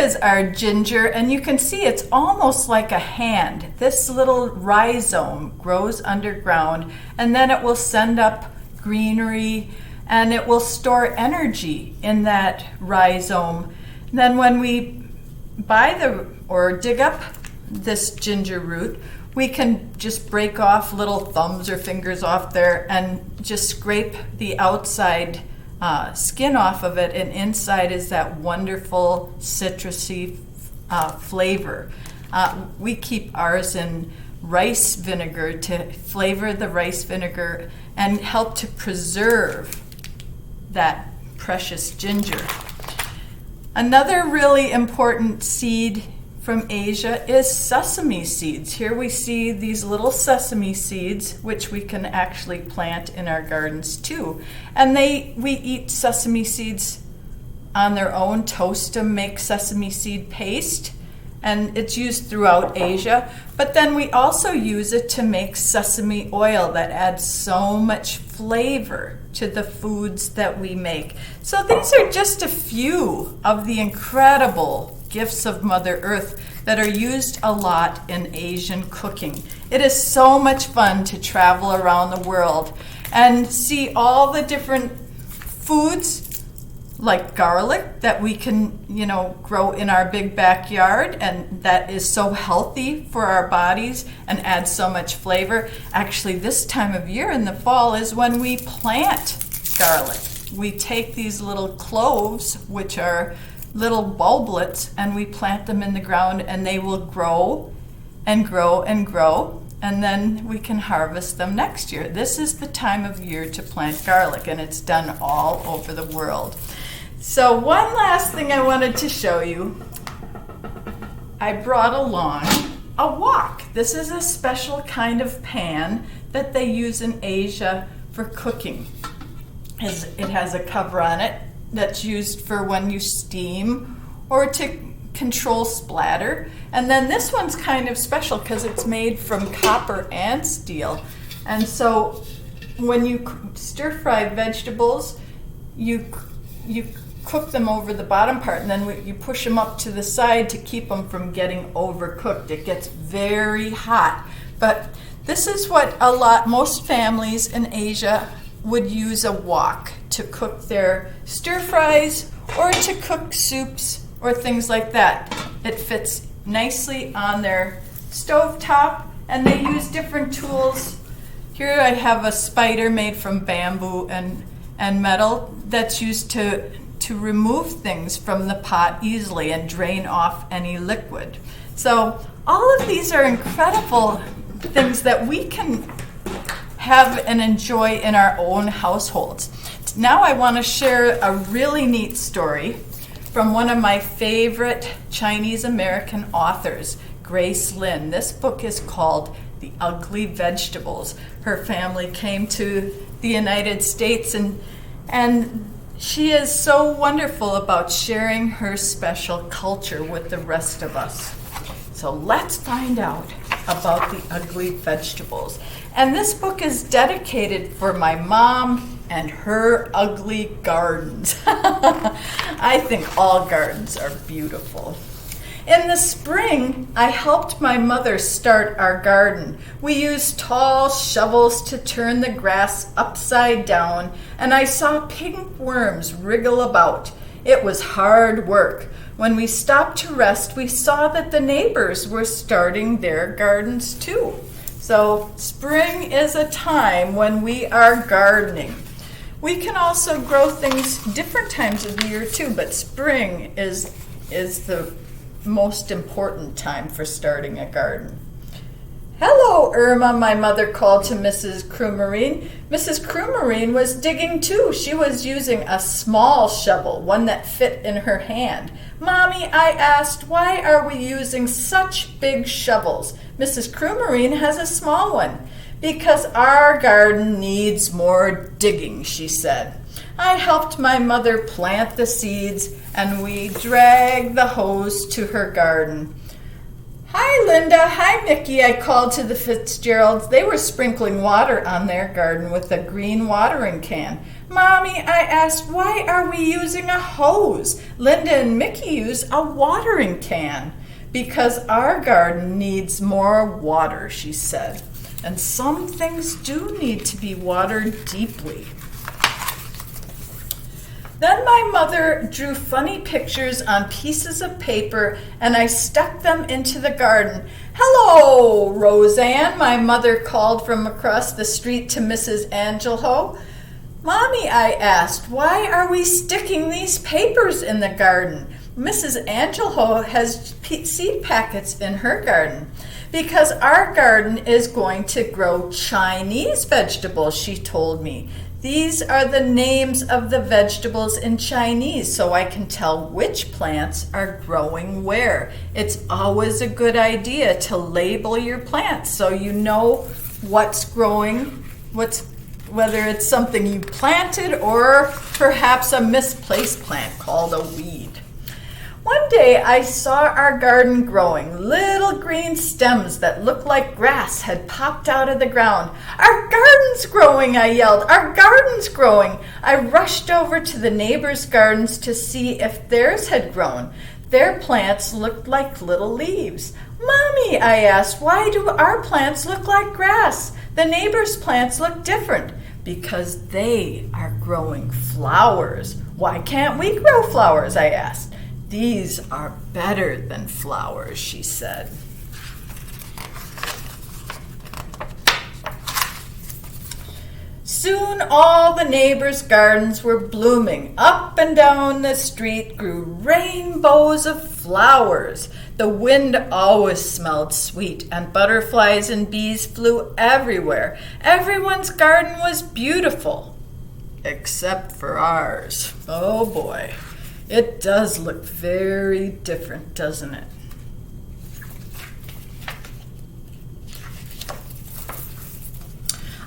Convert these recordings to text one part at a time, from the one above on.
is our ginger, and you can see it's almost like a hand. This little rhizome grows underground, and then it will send up greenery, and it will store energy in that rhizome. And then when we dig up this ginger root, we can just break off little thumbs or fingers off there and just scrape the outside skin off of it, and inside is that wonderful citrusy flavor. We keep ours in rice vinegar to flavor the rice vinegar and help to preserve that precious ginger. Another really important seed from Asia is sesame seeds. Here we see these little sesame seeds, which we can actually plant in our gardens too. And we eat sesame seeds on their own, toast them, make sesame seed paste, and it's used throughout Asia. But then we also use it to make sesame oil that adds so much flavor to the foods that we make. So these are just a few of the incredible gifts of Mother Earth that are used a lot in Asian cooking. It is so much fun to travel around the world and see all the different foods like garlic that we can, grow in our big backyard, and that is so healthy for our bodies and adds so much flavor. Actually, this time of year in the fall is when we plant garlic. We take these little cloves, which are little bulblets, and we plant them in the ground, and they will grow and grow and grow, and then we can harvest them next year. This is the time of year to plant garlic, and it's done all over the world. So one last thing I wanted to show you. I brought along a wok. This is a special kind of pan that they use in Asia for cooking. It has a cover on it that's used for when you steam or to control splatter. And then this one's kind of special because it's made from copper and steel. And so when you stir fry vegetables, you cook them over the bottom part, and then you push them up to the side to keep them from getting overcooked. It gets very hot. But this is what most families in Asia would use a wok to cook their stir fries or to cook soups or things like that. It fits nicely on their stovetop, and they use different tools. Here I have a spider made from bamboo and metal that's used to remove things from the pot easily and drain off any liquid. So all of these are incredible things that we can have and enjoy in our own households. Now I want to share a really neat story from one of my favorite Chinese American authors, Grace Lin. This book is called The Ugly Vegetables. Her family came to the United States, and she is so wonderful about sharing her special culture with the rest of us. So let's find out about the ugly vegetables. And this book is dedicated for my mom and her ugly gardens. I think all gardens are beautiful. In the spring, I helped my mother start our garden. We used tall shovels to turn the grass upside down, and I saw pink worms wriggle about. It was hard work. When we stopped to rest, we saw that the neighbors were starting their gardens too. So spring is a time when we are gardening. We can also grow things different times of the year too, but spring is the most important time for starting a garden. "Hello, Irma," my mother called to Mrs. Krummerine. Mrs. Krummerine was digging too. She was using a small shovel, one that fit in her hand. "Mommy," I asked, "why are we using such big shovels? Mrs. Krummerine has a small one." "Because our garden needs more digging," she said. I helped my mother plant the seeds, and we dragged the hose to her garden. Hi, Linda. Hi, Mickey, I called to the Fitzgeralds. They were sprinkling water on their garden with a green watering can. Mommy, I asked, why are we using a hose? Linda and Mickey use a watering can. Because our garden needs more water, she said. And some things do need to be watered deeply. Then my mother drew funny pictures on pieces of paper and I stuck them into the garden. Hello, Roseanne, my mother called from across the street to Mrs. Angelo. Mommy, I asked, why are we sticking these papers in the garden? Mrs. Angelo has seed packets in her garden. Because our garden is going to grow Chinese vegetables, she told me. These are the names of the vegetables in Chinese, so I can tell which plants are growing where. It's always a good idea to label your plants so you know what's growing, whether it's something you planted or perhaps a misplaced plant called a weed. One day I saw our garden growing. Little green stems that looked like grass had popped out of the ground. Our garden's growing, I yelled. Our garden's growing. I rushed over to the neighbors' gardens to see if theirs had grown. Their plants looked like little leaves. Mommy, I asked, why do our plants look like grass? The neighbors' plants look different. Because they are growing flowers. Why can't we grow flowers? I asked. These are better than flowers, she said. Soon all the neighbors' gardens were blooming. Up and down the street grew rainbows of flowers. The wind always smelled sweet, and butterflies and bees flew everywhere. Everyone's garden was beautiful, except for ours. Oh boy. It does look very different, doesn't it?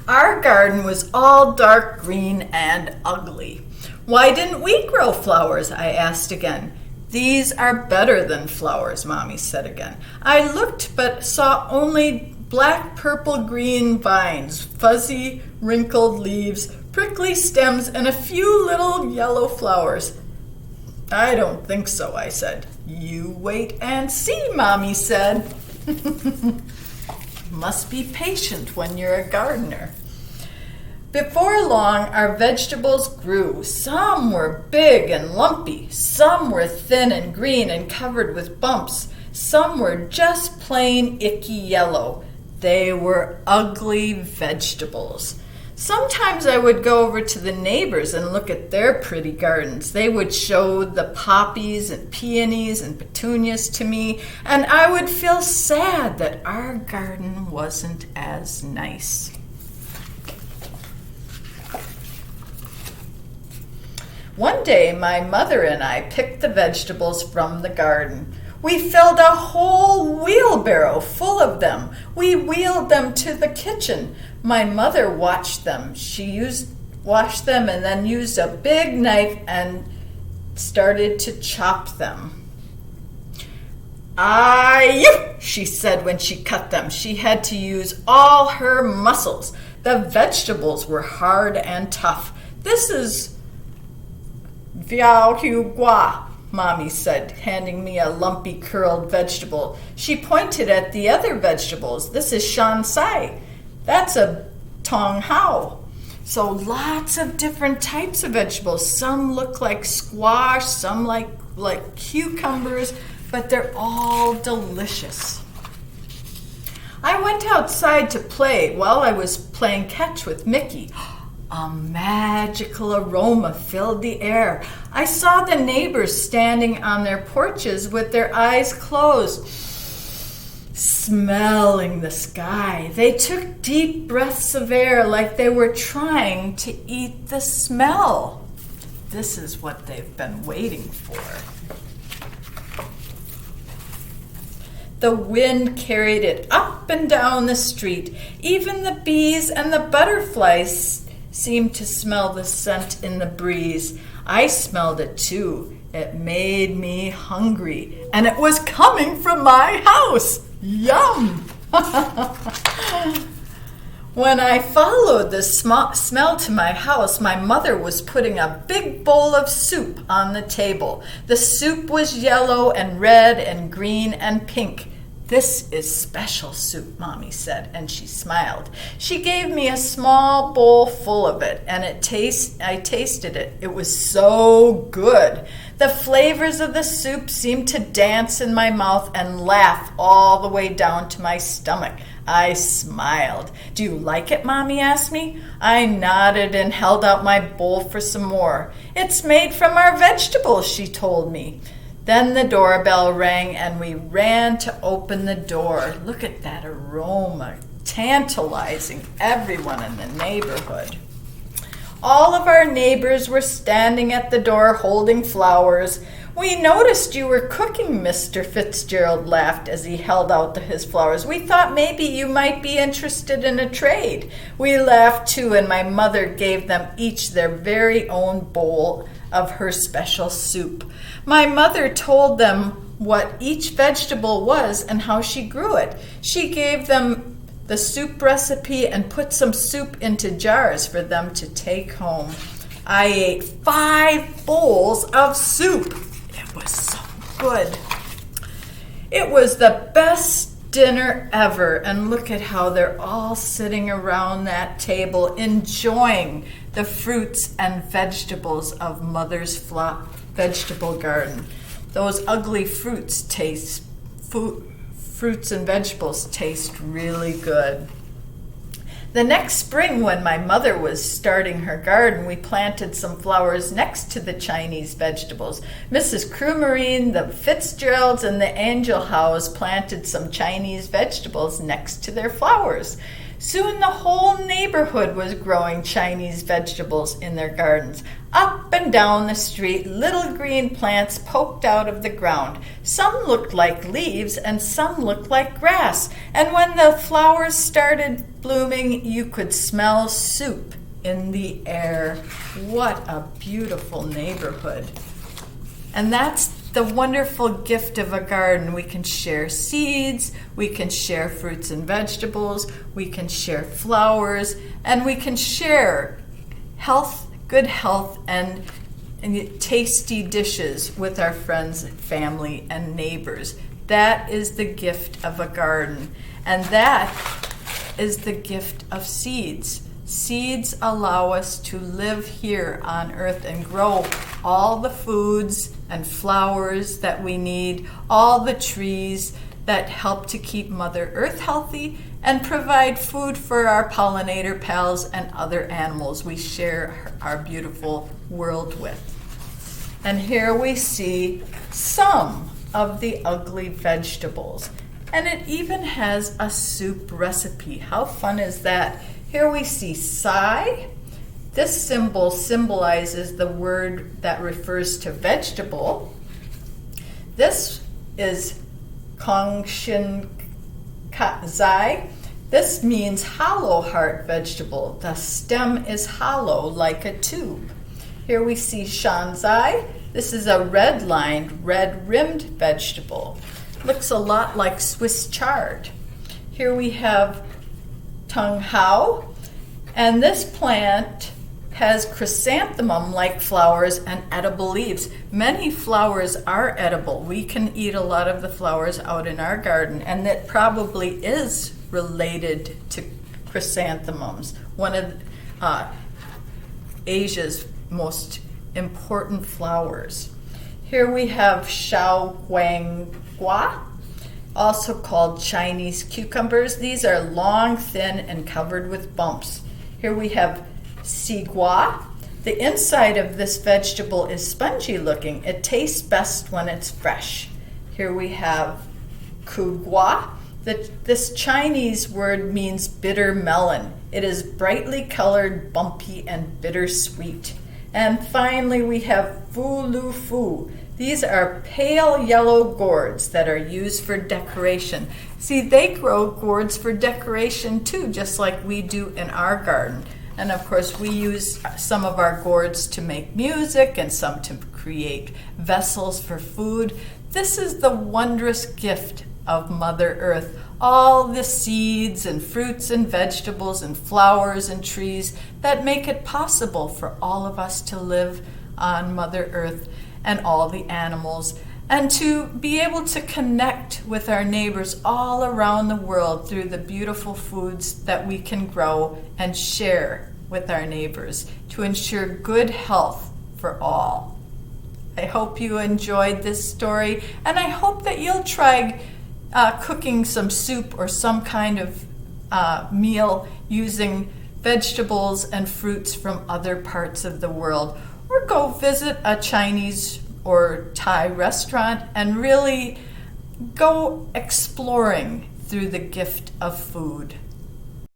Our garden was all dark green and ugly. Why didn't we grow flowers? I asked again. These are better than flowers, Mommy said again. I looked but saw only black, purple, green vines, fuzzy, wrinkled leaves, prickly stems, and a few little yellow flowers. I don't think so, I said. You wait and see, Mommy said. Must be patient when you're a gardener. Before long, our vegetables grew. Some were big and lumpy. Some were thin and green and covered with bumps. Some were just plain icky yellow. They were ugly vegetables. Sometimes I would go over to the neighbors and look at their pretty gardens. They would show the poppies and peonies and petunias to me, and I would feel sad that our garden wasn't as nice. One day, my mother and I picked the vegetables from the garden. We filled a whole wheelbarrow full of them. We wheeled them to the kitchen. My mother watched them. She washed them and then used a big knife and started to chop them. "Aye," she said when she cut them. She had to use all her muscles. The vegetables were hard and tough. "This is Viao Hu Gua," Mommy said, handing me a lumpy curled vegetable. She pointed at the other vegetables. "This is Shan Sai. That's a Tong Hao." So lots of different types of vegetables. Some look like squash, some like cucumbers, but they're all delicious. I went outside to play. While I was playing catch with Mickey, a magical aroma filled the air. I saw the neighbors standing on their porches with their eyes closed, smelling the sky. They took deep breaths of air like they were trying to eat the smell. This is what they've been waiting for. The wind carried it up and down the street. Even the bees and the butterflies seemed to smell the scent in the breeze. I smelled it too. It made me hungry, and it was coming from my house. Yum! When I followed the smell to my house, my mother was putting a big bowl of soup on the table. The soup was yellow and red and green and pink. "This is special soup," Mommy said, and she smiled. She gave me a small bowl full of it, and I tasted it. It was so good. The flavors of the soup seemed to dance in my mouth and laugh all the way down to my stomach. I smiled. "Do you like it?" Mommy asked me. I nodded and held out my bowl for some more. "It's made from our vegetables," she told me. Then the doorbell rang and we ran to open the door. Look at that aroma, tantalizing everyone in the neighborhood. All of our neighbors were standing at the door holding flowers. "We noticed you were cooking," Mr. Fitzgerald laughed as he held out his flowers. "We thought maybe you might be interested in a trade." We laughed too, and my mother gave them each their very own bowl of her special soup. My mother told them what each vegetable was and how she grew it. She gave them the soup recipe and put some soup into jars for them to take home. I ate 5 bowls of soup. It was so good. It was the best dinner ever, and look at how they're all sitting around that table enjoying the fruits and vegetables of Mother's vegetable garden. Those ugly fruits and vegetables taste really good. The next spring, when my mother was starting her garden, we planted some flowers next to the Chinese vegetables. Mrs. Krumerine, the Fitzgeralds, and the Angel House planted some Chinese vegetables next to their flowers. Soon the whole neighborhood was growing Chinese vegetables in their gardens. Up and down the street, little green plants poked out of the ground. Some looked like leaves and some looked like grass. And when the flowers started blooming, you could smell soup in the air. What a beautiful neighborhood. And that's the wonderful gift of a garden. We can share seeds, we can share fruits and vegetables, we can share flowers, and we can share good health and tasty dishes with our friends, family, and neighbors. That is the gift of a garden, and that is the gift of seeds. Seeds allow us to live here on earth and grow all the foods and flowers that we need, all the trees that help to keep Mother Earth healthy and provide food for our pollinator pals and other animals we share our beautiful world with. And here we see some of the ugly vegetables. And it even has a soup recipe. How fun is that? Here we see sai. This symbol symbolizes the word that refers to vegetable. This is kongshin zai. This means hollow heart vegetable. The stem is hollow like a tube. Here we see shanzai. This is a red-lined, red-rimmed vegetable. Looks a lot like Swiss chard. Here we have tung hao, and this plant has chrysanthemum-like flowers and edible leaves. Many flowers are edible. We can eat a lot of the flowers out in our garden, and that probably is related to chrysanthemums, one of Asia's most important flowers. Here we have Shao Guang Gua, also called Chinese cucumbers. These are long, thin, and covered with bumps. Here we have Sigua. The inside of this vegetable is spongy looking. It tastes best when it's fresh. Here we have Kugua. This Chinese word means bitter melon. It is brightly colored, bumpy, and bittersweet. And finally we have Fu Lu Fu. These are pale yellow gourds that are used for decoration. See, they grow gourds for decoration too, just like we do in our garden. And of course, we use some of our gourds to make music and some to create vessels for food. This is the wondrous gift of Mother Earth, all the seeds and fruits and vegetables and flowers and trees that make it possible for all of us to live on Mother Earth, and all the animals, and to be able to connect with our neighbors all around the world through the beautiful foods that we can grow and share with our neighbors to ensure good health for all. I hope you enjoyed this story, and I hope that you'll try cooking some soup or some kind of meal using vegetables and fruits from other parts of the world, or go visit a Chinese or Thai restaurant and really go exploring through the gift of food.